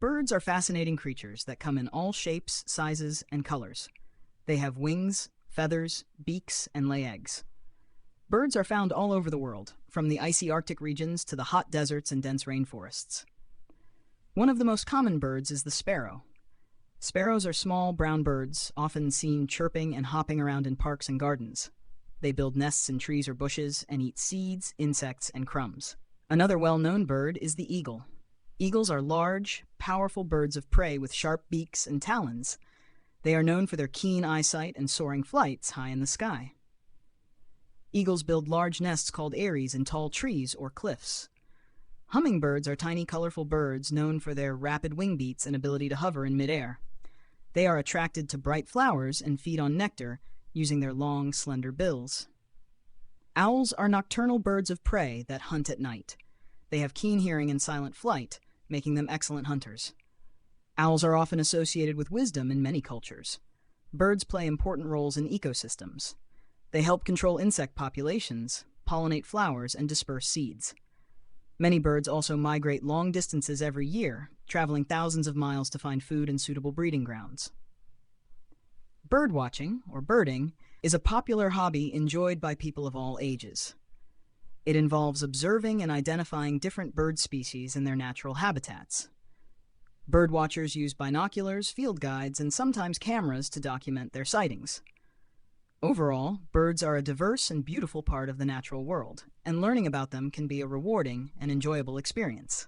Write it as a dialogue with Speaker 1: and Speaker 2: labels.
Speaker 1: Birds are fascinating creatures that come in all shapes, sizes, and colors. They have wings, feathers, beaks, and lay eggs. Birds are found all over the world, from the icy Arctic regions to the hot deserts and dense rainforests. One of the most common birds is the sparrow. Sparrows are small brown birds, often seen chirping and hopping around in parks and gardens. They build nests in trees or bushes and eat seeds, insects, and crumbs. Another well-known bird is the eagle. Eagles are large, powerful birds of prey with sharp beaks and talons. They are known for their keen eyesight and soaring flights high in the sky. Eagles build large nests called eyries in tall trees or cliffs. Hummingbirds are tiny, colorful birds known for their rapid wing beats and ability to hover in midair. They are attracted to bright flowers and feed on nectar using their long, slender bills. Owls are nocturnal birds of prey that hunt at night. They have keen hearing and silent flight, making them excellent hunters. Owls are often associated with wisdom in many cultures. Birds play important roles in ecosystems. They help control insect populations, pollinate flowers, and disperse seeds. Many birds also migrate long distances every year, traveling thousands of miles to find food and suitable breeding grounds. Birdwatching, or birding, is a popular hobby enjoyed by people of all ages. It involves observing and identifying different bird species in their natural habitats. Birdwatchers use binoculars, field guides, and sometimes cameras to document their sightings. Overall, birds are a diverse and beautiful part of the natural world, and learning about them can be a rewarding and enjoyable experience.